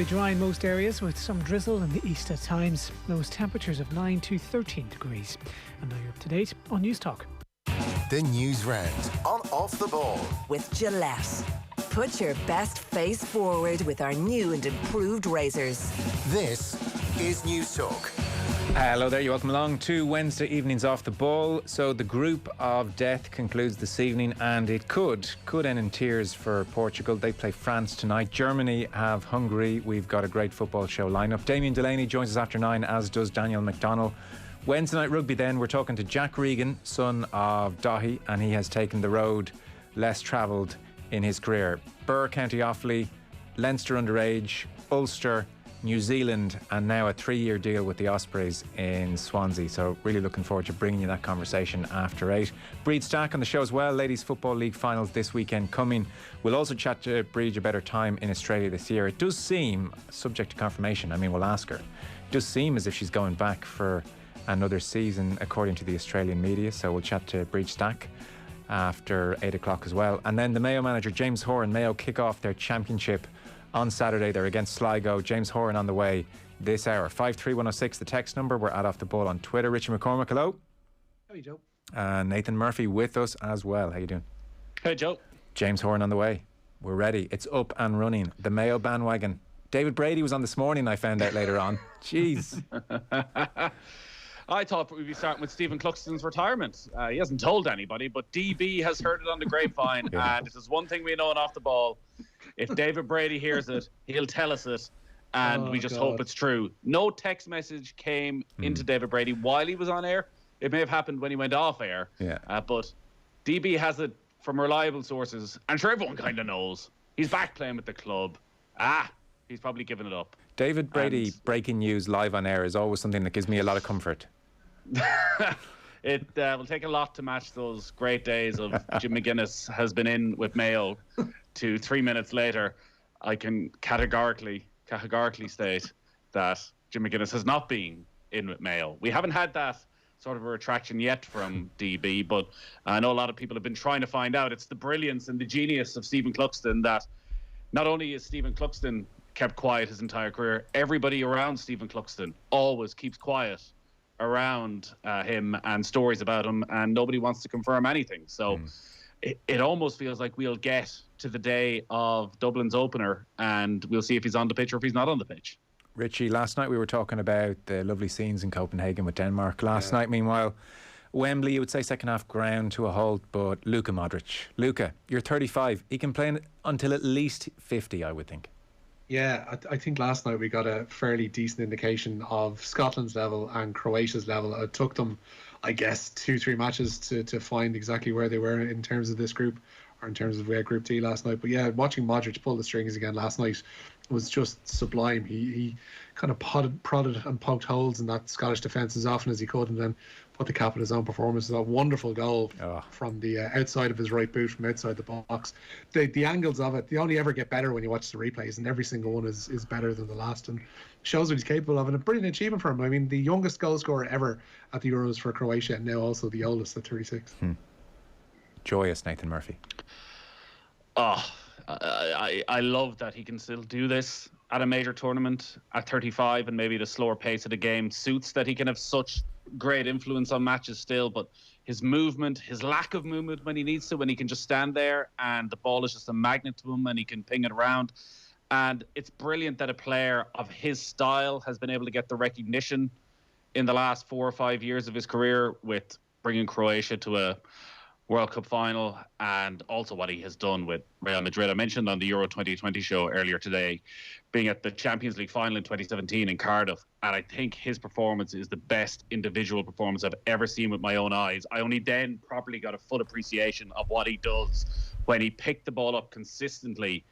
Dry in most areas with some drizzle in the east at times. Lowest temperatures of 9 to 13 degrees. And now you're up to date on News Talk. The Newsround on Off the Ball. With Gillette. Put your best face forward with our new and improved razors. This is News Talk. Hello there, you're welcome along to Wednesday evening's Off the Ball. So the group of death concludes this evening, and it could end in tears for Portugal. They play France tonight. Germany have Hungary. We've got a great football show lineup. Damien Delaney joins us after 9, as does Daniel McDonnell. Wednesday night rugby then, we're talking to Jack Regan, son of Dahi, and he has taken the road less travelled in his career. Birr, County Offaly, Leinster underage, Ulster, New Zealand, and now a 3-year deal with the Ospreys in Swansea. So really looking forward to bringing you that conversation after 8. Breed Stack on the show as well. Ladies Football League finals this weekend coming. We'll also chat to Breed about her time in Australia this year. It does seem, subject to confirmation, we'll ask her, it does seem as if she's going back for another season according to the Australian media. So we'll chat to Breed Stack after 8 o'clock as well. And then the Mayo manager James Horan. Mayo kick off their championship on Saturday. They're against Sligo. James Horan on the way this hour. 53106 the text number. We're at Off the Ball on Twitter. Richie McCormack, hello. How are you, Joe? Nathan Murphy with us as well. How you doing? Hey, Joe. James Horan on the way. We're ready. It's up and running. The Mayo bandwagon. David Brady was on this morning, I found out later on. Jeez. I thought we'd be starting with Stephen Cluxton's retirement. He hasn't told anybody, but DB has heard it on the grapevine. Yeah. And it is one thing we know on Off the Ball. If David Brady hears it, he'll tell us it. And we just hope it's true. No text message came into David Brady while he was on air. It may have happened when he went off air. Yeah. But DB has it from reliable sources. I'm sure everyone kind of knows. He's back playing with the club. He's probably given it up. David Brady breaking news live on air is always something that gives me a lot of comfort. It will take a lot to match those great days of Jim McGuinness has been in with Mayo to 3 minutes later. I can categorically state that Jim McGuinness has not been in with Mayo. We haven't had that sort of a retraction yet from DB, but I know a lot of people have been trying to find out. It's the brilliance and the genius of Stephen Cluxton that not only is Stephen Cluxton kept quiet his entire career, everybody around Stephen Cluxton always keeps quiet around him and stories about him, and nobody wants to confirm anything. So it almost feels like we'll get to the day of Dublin's opener and we'll see if he's on the pitch or if he's not on the pitch. Richie, last night we were talking about the lovely scenes in Copenhagen with Denmark. Last night, meanwhile, Wembley, you would say second half ground to a halt, but Luka Modric. Luka, you're 35. He can play until at least 50, I would think. Yeah, I think last night we got a fairly decent indication of Scotland's level and Croatia's level. It took them, I guess, 2-3 matches to find exactly where they were in terms of this group, or in terms of Group D last night. But yeah, watching Modric pull the strings again last night was just sublime. He kind of prodded and poked holes in that Scottish defence as often as he could, and then put the cap on his own performance. That wonderful goal from the outside of his right boot, from outside the box. The angles of it, they only ever get better when you watch the replays, and every single one is better than the last, and shows what he's capable of. And a brilliant achievement for him. I mean, the youngest goal scorer ever at the Euros for Croatia, and now also the oldest at 36. Joyous, Nathan Murphy. I love that he can still do this at a major tournament at 35, and maybe the slower pace of the game suits that he can have such great influence on matches still. But his movement, his lack of movement when he needs to, when he can just stand there and the ball is just a magnet to him and he can ping it around. And it's brilliant that a player of his style has been able to get the recognition in the last 4 or 5 years of his career, with bringing Croatia to a World Cup final, and also what he has done with Real Madrid. I mentioned on the Euro 2020 show earlier today, being at the Champions League final in 2017 in Cardiff, and I think his performance is the best individual performance I've ever seen with my own eyes. I only then properly got a full appreciation of what he does when he picked the ball up consistently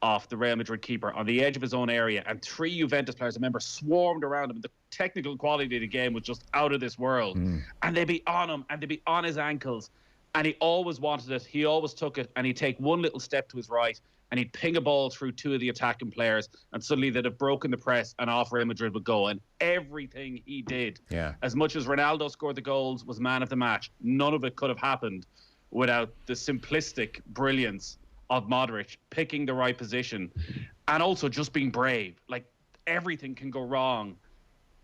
off the Real Madrid keeper on the edge of his own area, and 3 Juventus players, I remember, swarmed around him. The technical quality of the game was just out of this world, and they'd be on him and they'd be on his ankles. And he always wanted it. He always took it. And he'd take one little step to his right and he'd ping a ball through 2 of the attacking players. And suddenly they'd have broken the press and off Real Madrid would go. And everything he did, as much as Ronaldo scored the goals, was man of the match, none of it could have happened without the simplistic brilliance of Modric picking the right position and also just being brave. Like, everything can go wrong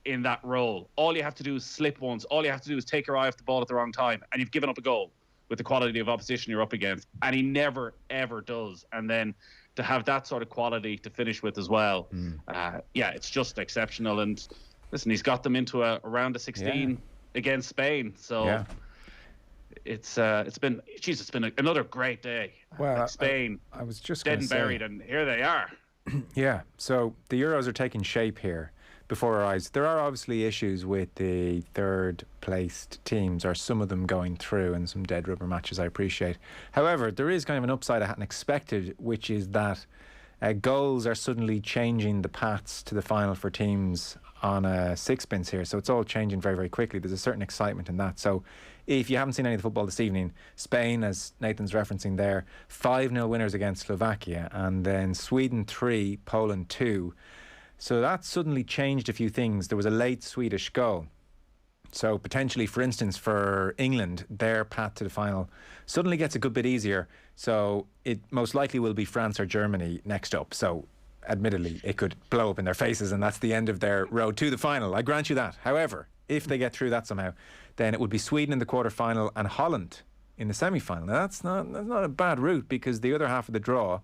in that role. All you have to do is slip once. All you have to do is take your eye off the ball at the wrong time, and you've given up a goal with the quality of opposition you're up against. And he never, ever does. And then to have that sort of quality to finish with as well, it's just exceptional. And listen, he's got them into a round of 16 against Spain. So it's been another great day. Well, Spain, I was just dead and buried, and here they are. Yeah, so the Euros are taking shape here before our eyes. There are obviously issues with the third placed teams, or some of them going through, and some dead rubber matches, I appreciate. However, there is kind of an upside I hadn't expected, which is that goals are suddenly changing the paths to the final for teams on a sixpence here. So it's all changing very, very quickly. There's a certain excitement in that. So if you haven't seen any of the football this evening, Spain, as Nathan's referencing there, 5-0 winners against Slovakia, and then Sweden 3, Poland 2. So that suddenly changed a few things. There was a late Swedish goal. So potentially, for instance, for England, their path to the final suddenly gets a good bit easier. So it most likely will be France or Germany next up. So admittedly, it could blow up in their faces, and that's the end of their road to the final. I grant you that. However, if they get through that somehow, then it would be Sweden in the quarter-final and Holland in the semi-final. Now, that's not a bad route, because the other half of the draw,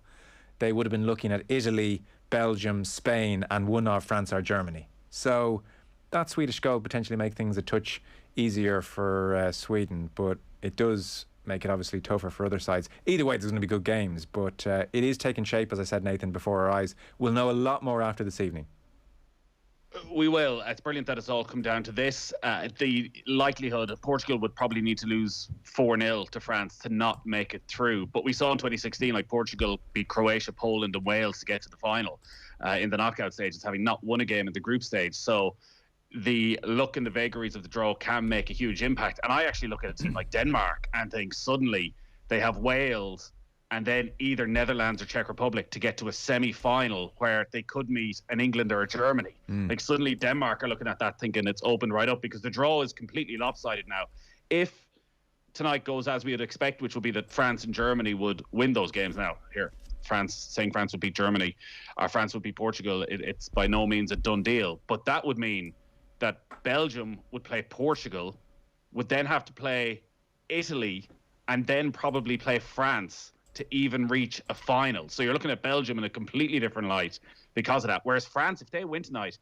they would have been looking at Italy, Belgium, Spain, and one of France or Germany. So that Swedish goal potentially make things a touch easier for Sweden, but it does make it obviously tougher for other sides. Either way, there's going to be good games, but it is taking shape, as I said, Nathan, before our eyes. We'll know a lot more after this evening. We will. It's brilliant that it's all come down to this. The likelihood of Portugal would probably need to lose 4-0 to France to not make it through. But we saw in 2016, like, Portugal beat Croatia, Poland and Wales to get to the final in the knockout stages, having not won a game in the group stage. So the luck and the vagaries of the draw can make a huge impact. And I actually look at a team like Denmark and think suddenly they have Wales and then either Netherlands or Czech Republic to get to a semi-final where they could meet an England or a Germany. Like, suddenly Denmark are looking at that thinking it's opened right up, because the draw is completely lopsided now. If tonight goes as we would expect, which would be that France and Germany would win those games. Now, here, saying France would beat Germany or France would beat Portugal, it's by no means a done deal. But that would mean that Belgium would play Portugal, would then have to play Italy, and then probably play France to even reach a final. So you're looking at Belgium in a completely different light because of that. Whereas France, if they win tonight,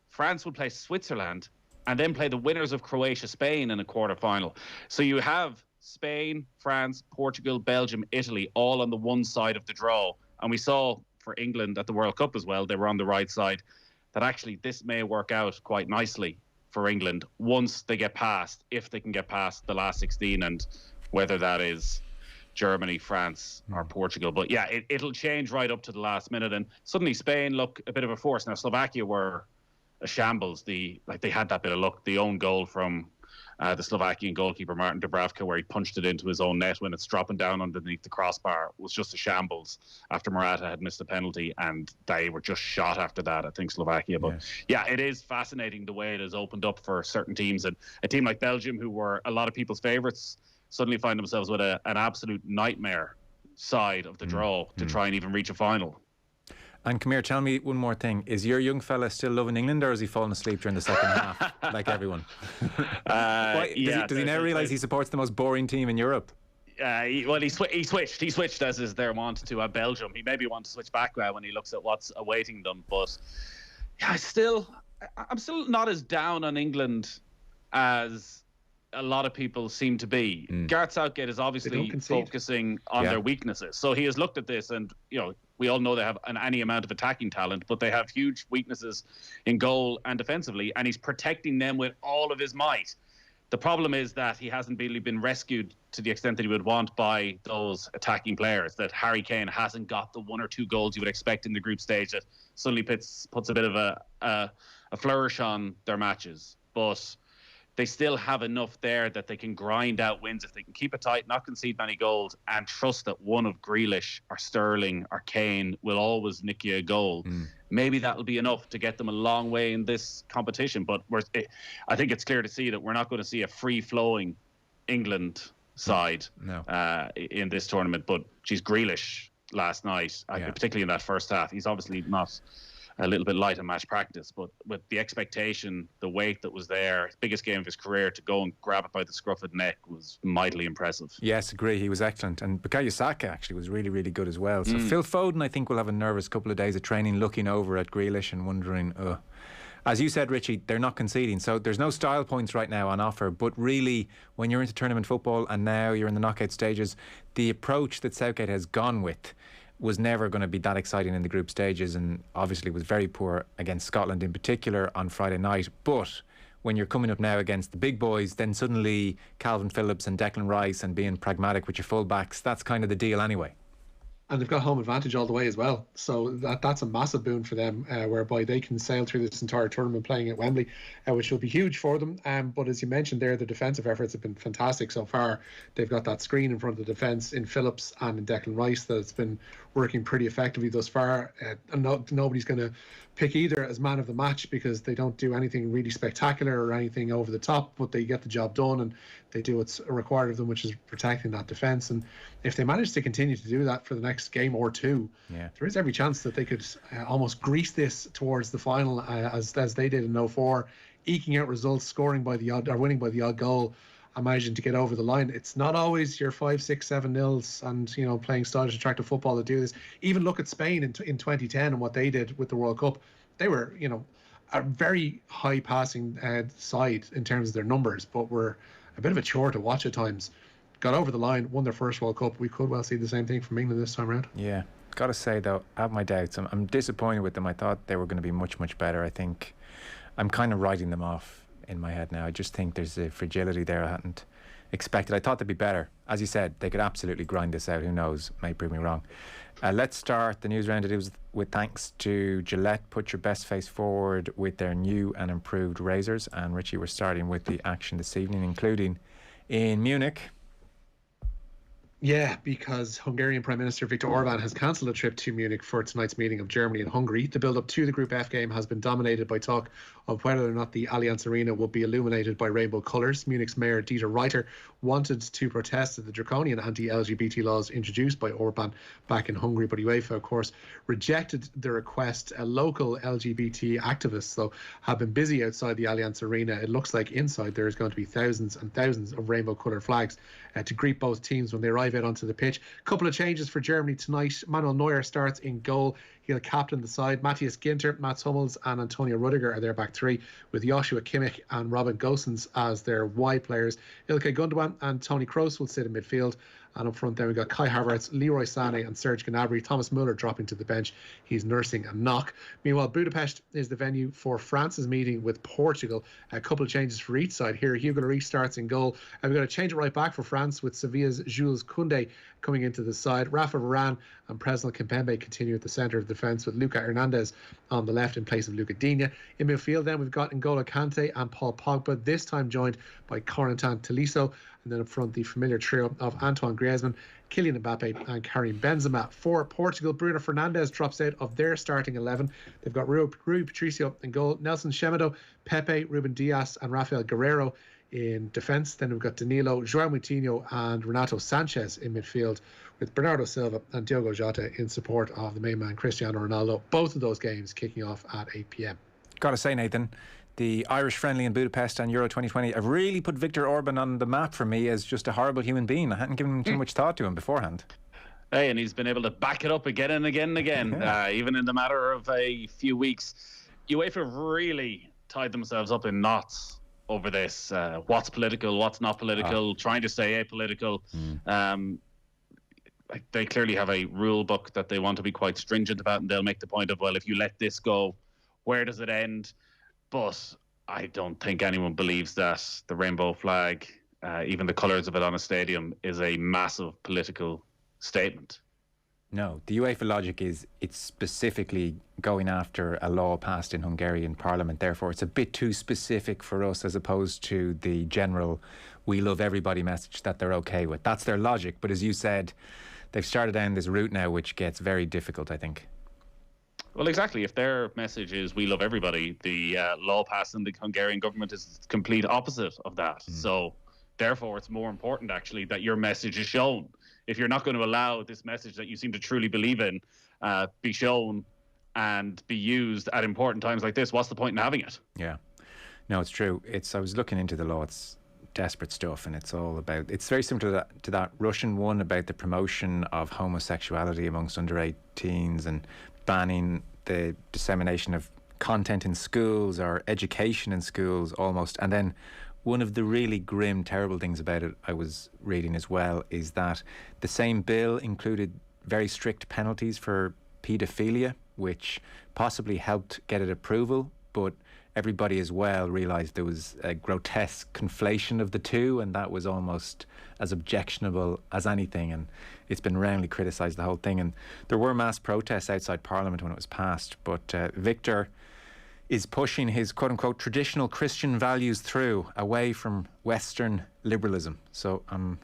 France would play Switzerland and then play the winners of Croatia, Spain in a quarter-final. So you have Spain, France, Portugal, Belgium, Italy all on the one side of the draw. And we saw for England at the World Cup as well, they were on the right side, that actually this may work out quite nicely for England once they get past, if they can get past the last 16, and whether that is Germany, France or Portugal. But yeah, it'll change right up to the last minute, and suddenly Spain look a bit of a force. Now, Slovakia were a shambles. They had that bit of luck. The own goal from the Slovakian goalkeeper Martin Dubravka, where he punched it into his own net when it's dropping down underneath the crossbar, was just a shambles after Morata had missed a penalty, and they were just shot after that, I think, Slovakia. But yeah, it is fascinating the way it has opened up for certain teams, and a team like Belgium, who were a lot of people's favourites, suddenly find themselves with an absolute nightmare side of the draw to try and even reach a final. And come here, tell me one more thing. Is your young fella still loving England, or has he fallen asleep during the second half, like everyone? Does he now realise he supports the most boring team in Europe? He switched. He switched, as is their wont, to Belgium. He maybe wants to switch back when he looks at what's awaiting them. But yeah, I'm still not as down on England as a lot of people seem to be. Gareth Southgate is obviously focusing on their weaknesses. So he has looked at this, and we all know they have any amount of attacking talent, but they have huge weaknesses in goal and defensively, and he's protecting them with all of his might. The problem is that he hasn't really been rescued to the extent that he would want by those attacking players, that Harry Kane hasn't got the 1 or 2 goals you would expect in the group stage that suddenly puts a bit of a flourish on their matches. But they still have enough there that they can grind out wins if they can keep it tight, not concede many goals, and trust that one of Grealish or Sterling or Kane will always nick you a goal. Maybe that'll be enough to get them a long way in this competition. But I think it's clear to see that we're not going to see a free-flowing England side in this tournament. But geez, Grealish last night, particularly in that first half. He's obviously not a little bit light in match practice, but with the expectation, the weight that was there, biggest game of his career, to go and grab it by the scruff of the neck was mightily impressive. Yes, agree. He was excellent. And Bukayo Saka actually was really, really good as well. So Phil Foden, I think, will have a nervous couple of days of training, looking over at Grealish and wondering, as you said, Richie, they're not conceding. So there's no style points right now on offer. But really, when you're into tournament football and now you're in the knockout stages, the approach that Southgate has gone with was never going to be that exciting in the group stages, and obviously was very poor against Scotland in particular on Friday night. But when you're coming up now against the big boys, then suddenly Calvin Phillips and Declan Rice and being pragmatic with your full-backs, that's kind of the deal anyway. And they've got home advantage all the way as well. So that's a massive boon for them, whereby they can sail through this entire tournament playing at Wembley, which will be huge for them. But as you mentioned there, the defensive efforts have been fantastic so far. They've got that screen in front of the defence in Phillips and in Declan Rice that's been working pretty effectively thus far. And nobody's going to pick either as man of the match because they don't do anything really spectacular or anything over the top, but they get the job done and they do what's required of them, which is protecting that defence. And if they manage to continue to do that for the next game or two, there is every chance that they could almost grease this towards the final as they did in 04, eking out results, scoring by the odd or winning by the odd goal, and managing to get over the line. It's not always your 5, 6, 7-0s and playing stylish, attractive football that do this. Even look at Spain in 2010 and what they did with the World Cup. They were a very high passing side in terms of their numbers, but were a bit of a chore to watch at times. Got over the line, won their first World Cup. We could well see the same thing from England this time around. Yeah, got to say though, I have my doubts. I'm disappointed with them. I thought they were going to be much, much better. I think I'm kind of writing them off in my head now. I just think there's a fragility there I hadn't expected. I thought they'd be better. As you said, they could absolutely grind this out. Who knows? May prove me wrong. Let's start the news round today with thanks to Gillette. Put your best face forward with their new and improved razors. And Richie, we're starting with the action this evening, including in Munich. Yeah, because Hungarian Prime Minister Viktor Orban has cancelled a trip to Munich for tonight's meeting of Germany and Hungary. The build-up to the Group F game has been dominated by talk of whether or not the Allianz Arena will be illuminated by rainbow colours. Munich's Mayor Dieter Reiter wanted to protest the draconian anti-LGBT laws introduced by Orban back in Hungary, but UEFA, of course, rejected the request. Local LGBT activists, though, have been busy outside the Allianz Arena. It looks like inside there is going to be thousands and thousands of rainbow-coloured flags to greet both teams when they arrive out onto the pitch. Couple of changes for Germany tonight. Manuel Neuer starts in goal. He'll captain the side. Matthias Ginter, Mats Hummels and Antonio Rudiger are their back three, with Joshua Kimmich and Robin Gosens as their wide players. Ilkay Gundogan and Toni Kroos will sit in midfield. And up front, then we've got Kai Havertz, Leroy Sané and Serge Gnabry. Thomas Muller dropping to the bench. He's nursing a knock. Meanwhile, Budapest is the venue for France's meeting with Portugal. A couple of changes for each side here. Hugo Lloris starts in goal. And we've got a change it right back for France with Sevilla's Jules Koundé coming into the side. Rafa Varane and Presnel Kimpembe continue at the centre of defence with Luca Hernandez on the left in place of Luca Digne. In midfield then we've got N'Golo Kante and Paul Pogba, this time joined by Corentin Tolisso. And then up front, the familiar trio of Antoine Griezmann, Kylian Mbappe and Karim Benzema. For Portugal, Bruno Fernandes drops out of their starting 11. They've got Rui Patricio in goal, Nelson Semedo, Pepe, Ruben Dias and Rafael Guerreiro in defence. Then we've got Danilo, João Moutinho and Renato Sanchez in midfield, with Bernardo Silva and Diogo Jota in support of the main man Cristiano Ronaldo. Both of those games kicking off at 8 p.m. Got to say, Nathan, the Irish friendly in Budapest and Euro 2020 have really put Viktor Orban on the map for me as just a horrible human being. I hadn't given him too much thought to him beforehand. Hey, and he's been able to back it up again and again and again, even in the matter of a few weeks. UEFA really tied themselves up in knots over this. What's political, what's not political, trying to stay apolitical. They clearly have a rule book that they want to be quite stringent about, and they'll make the point of, well, if you let this go, where does it end? But I don't think anyone believes that the rainbow flag, even the colours of it on a stadium, is a massive political statement. No, the UEFA logic is it's specifically going after a law passed in Hungarian Parliament. Therefore, it's a bit too specific for us as opposed to the general we love everybody message that they're okay with. That's their logic. But as you said, they've started down this route now, which gets very difficult, I think. Well, exactly. If their message is we love everybody, the law passed in the Hungarian government is the complete opposite of that. So therefore, it's more important, actually, that your message is shown if you're not going to allow this message that you seem to truly believe in be shown and be used at important times like this, what's the point in having it? Yeah. No, it's true. I was looking into the law. It's desperate stuff, and it's all about, it's very similar to that Russian one about the promotion of homosexuality amongst under 18s and banning the dissemination of content in schools or education in schools almost. And then one of the really grim, terrible things about it, I was reading as well, is that the same bill included very strict penalties for paedophilia, which possibly helped get it approval, but everybody as well realised there was a grotesque conflation of the two, and that was almost as objectionable as anything, and it's been roundly criticised, the whole thing. And there were mass protests outside Parliament when it was passed, but Victor is pushing his quote-unquote traditional Christian values through, away from Western liberalism. So I'm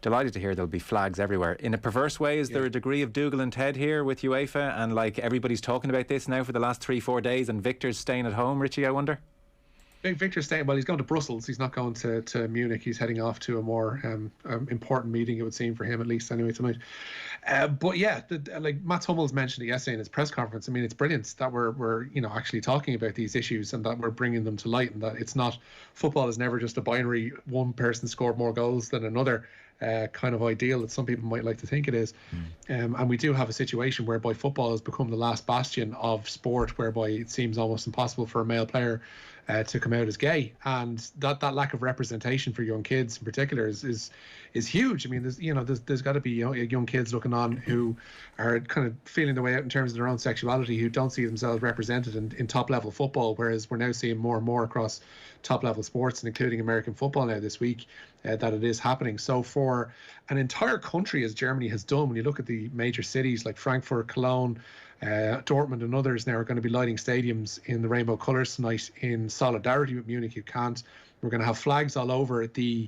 delighted to hear there'll be flags everywhere. In a perverse way, is there a degree of Dougal and Ted here with UEFA, and like everybody's talking about this now for the last 3-4 days, and Victor's staying at home, Richie, I wonder? Victor's staying, well, he's going to Brussels. He's not going to Munich. He's heading off to a more important meeting, it would seem, for him, at least anyway, tonight. But yeah, like Mats Hummels mentioned it yesterday in his press conference. I mean, it's brilliant that we're actually talking about these issues and that we're bringing them to light, and that it's not, football is never just a binary, one person scored more goals than another kind of ideal that some people might like to think it is. And we do have a situation whereby football has become the last bastion of sport, whereby it seems almost impossible for a male player to come out as gay, and that lack of representation for young kids in particular is huge. I mean, there's got to be young kids looking on who are kind of feeling their way out in terms of their own sexuality, who don't see themselves represented in top level football, whereas we're now seeing more and more across top level sports, and including American football now this week, that it is happening. So for an entire country, as Germany has done, when you look at the major cities like Frankfurt, Cologne, Dortmund and others now are going to be lighting stadiums in the rainbow colours tonight in solidarity with Munich who can't. We're going to have flags all over the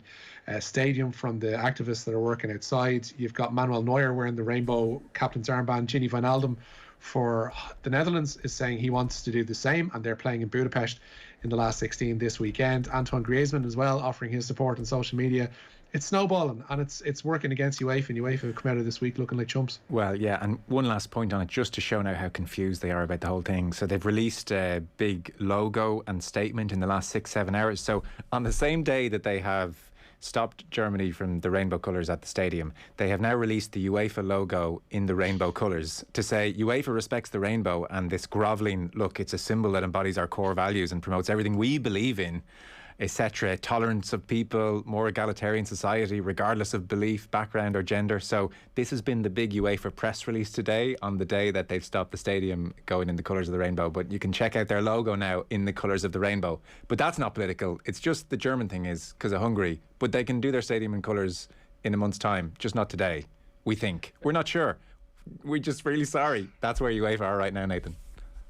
stadium from the activists that are working outside. You've got Manuel Neuer wearing the rainbow captain's armband. Gini Wijnaldum for the Netherlands is saying he wants to do the same, and they're playing in Budapest in the last 16 this weekend. Antoine Griezmann as well offering his support on social media. It's snowballing, and it's working against UEFA, and UEFA have come out of this week looking like chumps. Well, yeah, and one last point on it, just to show now how confused they are about the whole thing. So they've released a big logo and statement in the last 6-7 hours. So on the same day that they have stopped Germany from the rainbow colours at the stadium, they have now released the UEFA logo in the rainbow colours to say UEFA respects the rainbow, and this grovelling, look, it's a symbol that embodies our core values and promotes everything we believe in, etc., tolerance of people, more egalitarian society regardless of belief, background or gender. So this has been the big UEFA press release today, on the day that they've stopped the stadium going in the colours of the rainbow. But you can check out their logo now in the colours of the rainbow. But that's not political. It's just the German thing is because of Hungary. But they can do their stadium in colours in a month's time, just not today, we think. We're not sure. We're just really sorry. That's where UEFA are right now, Nathan.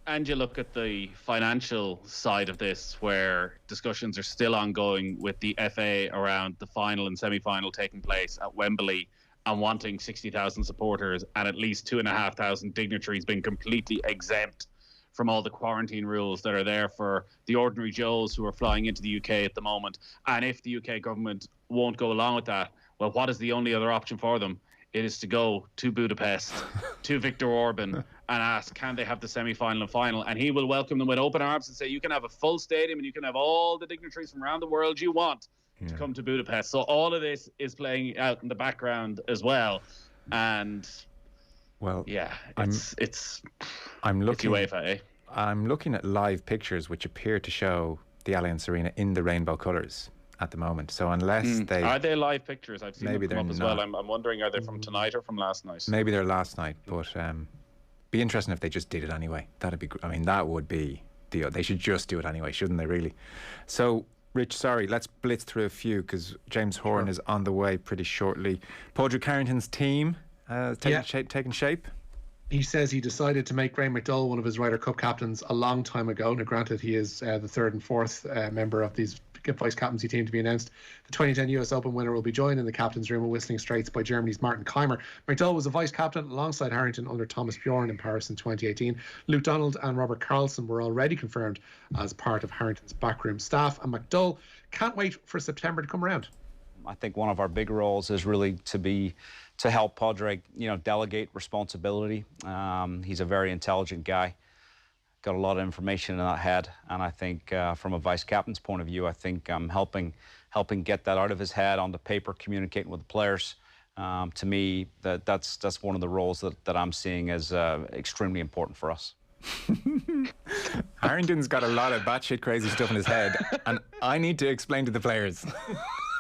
And you look at the financial side of this, where discussions are still ongoing with the FA around the final and semi-final taking place at Wembley, and wanting 60,000 supporters and at least 2,500 dignitaries being completely exempt from all the quarantine rules that are there for the ordinary Joes who are flying into the UK at the moment. And if the UK government won't go along with that, well, what is the only other option for them? It is to go to Budapest, to Viktor Orban, and ask, can they have the semi-final and final? And he will welcome them with open arms and say, you can have a full stadium and you can have all the dignitaries from around the world you want to come to Budapest. So all of this is playing out in the background as well. And, well, yeah, I'm looking, it's UEFA, eh? I'm looking at live pictures which appear to show the Allianz Arena in the rainbow colours at the moment. So unless they... Are they live pictures? I've seen maybe them come up as not. well. I'm wondering, are they from tonight or from last night? Maybe they're last night, but be interesting if they just did it anyway. That'd be, I mean, that would be they should just do it anyway, shouldn't they, really? So, Rich, sorry, let's blitz through a few because James Horan is on the way pretty shortly. Padraig Carrington's team taking shape. He says he decided to make Graham McDowell one of his Ryder Cup captains a long time ago. Now, granted, he is the third and fourth member of these vice captaincy team to be announced. The 2010 US Open winner will be joined in the captain's room at Whistling Straits by Germany's Martin Keimer. McDowell was a vice captain alongside Harrington under Thomas Bjorn in Paris in 2018. Luke Donald and Robert Carlson were already confirmed as part of Harrington's backroom staff, and to help Padraig, delegate responsibility. He's a very intelligent guy, got a lot of information in that head, and I think from a vice captain's point of view, I think helping get that out of his head onto paper, communicating with the players. To me, that's one of the roles that I'm seeing as extremely important for us. Harrington's got a lot of batshit crazy stuff in his head, and I need to explain to the players.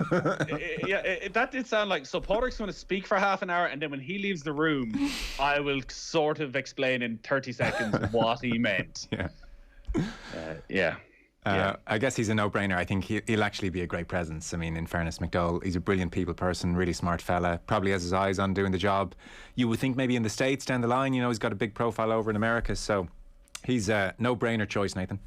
That did sound like, so Padraig's going to speak for half an hour, and then when he leaves the room, I will sort of explain in 30 seconds what he meant. I guess he's a no-brainer. I think he'll actually be a great presence. I mean, in fairness, McDowell, he's a brilliant people person, really smart fella, probably has his eyes on doing the job. You would think maybe in the States down the line, he's got a big profile over in America, so he's a no-brainer choice, Nathan.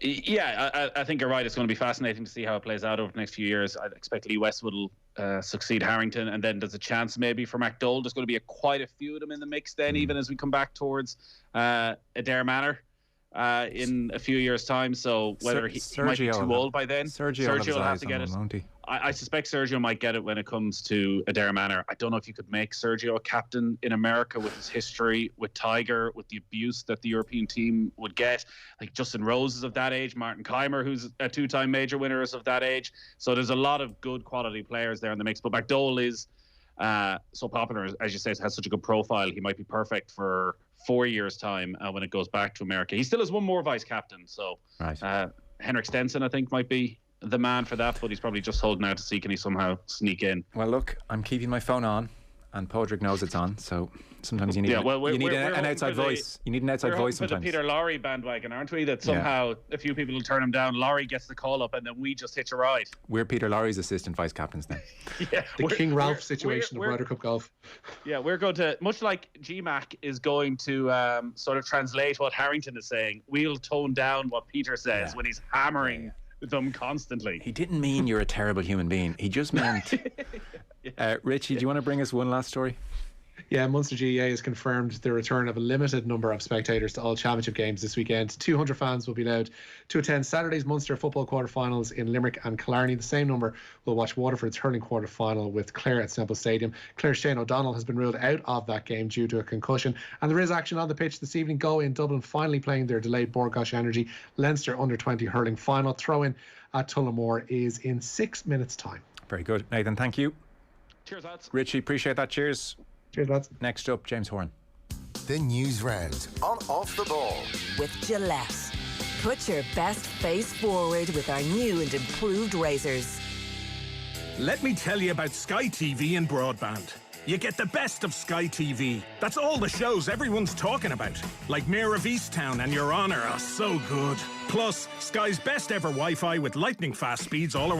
I think you're right. It's going to be fascinating to see how it plays out over the next few years. I expect Lee Westwood will succeed Harrington, and then there's a chance maybe for McDowell. There's going to be quite a few of them in the mix then, even as we come back towards Adair Manor in a few years' time. So whether he might be too old by then, Sergio will have to get it. Won't he? I suspect Sergio might get it when it comes to Adair Manor. I don't know if you could make Sergio a captain in America with his history, with Tiger, with the abuse that the European team would get. Like Justin Rose is of that age, Martin Keimer, who's a two-time major winner, is of that age. So there's a lot of good quality players there in the mix. But McDowell is so popular, as you say, has such a good profile. He might be perfect for 4 years' time when it goes back to America. He still has one more vice captain. So Henrik Stenson, I think, might be the man for that, but he's probably just holding out to see can he somehow sneak in. Well, look, I'm keeping my phone on, and Padraig knows it's on, so sometimes you need an outside voice. You need an outside voice sometimes. We're the Peter Lowry bandwagon, aren't we? That somehow a few people will turn him down. Lowry gets the call up, and then we just hitch a ride. We're Peter Lowry's assistant vice captains then. The King Ralph situation of Ryder Cup golf. Yeah, we're going to, much like GMAC is going to sort of translate what Harrington is saying, we'll tone down what Peter says when he's hammering them constantly. He didn't mean you're a terrible human being. He just meant... Richie, do you want to bring us one last story? Yeah, Munster GAA has confirmed the return of a limited number of spectators to all championship games this weekend. 200 fans will be allowed to attend Saturday's Munster football quarter-finals in Limerick and Killarney. The same number will watch Waterford's hurling quarter-final with Clare at Semple Stadium. Clare's Shane O'Donnell has been ruled out of that game due to a concussion. And there is action on the pitch this evening. Go in Dublin finally playing their delayed Borgosh Energy Leinster under-20 hurling final. Throw-in at Tullamore is in 6 minutes' time. Very good. Nathan, thank you. Cheers, lads. Richie, appreciate that. Cheers. Cheers, lads. Next up, James Horan. The news round on Off the Ball. With Gillette. Put your best face forward with our new and improved razors. Let me tell you about Sky TV and broadband. You get the best of Sky TV. That's all the shows everyone's talking about. Like Mayor of Easttown and Your Honour are so good. Plus, Sky's best ever Wi-Fi with lightning fast speeds all around.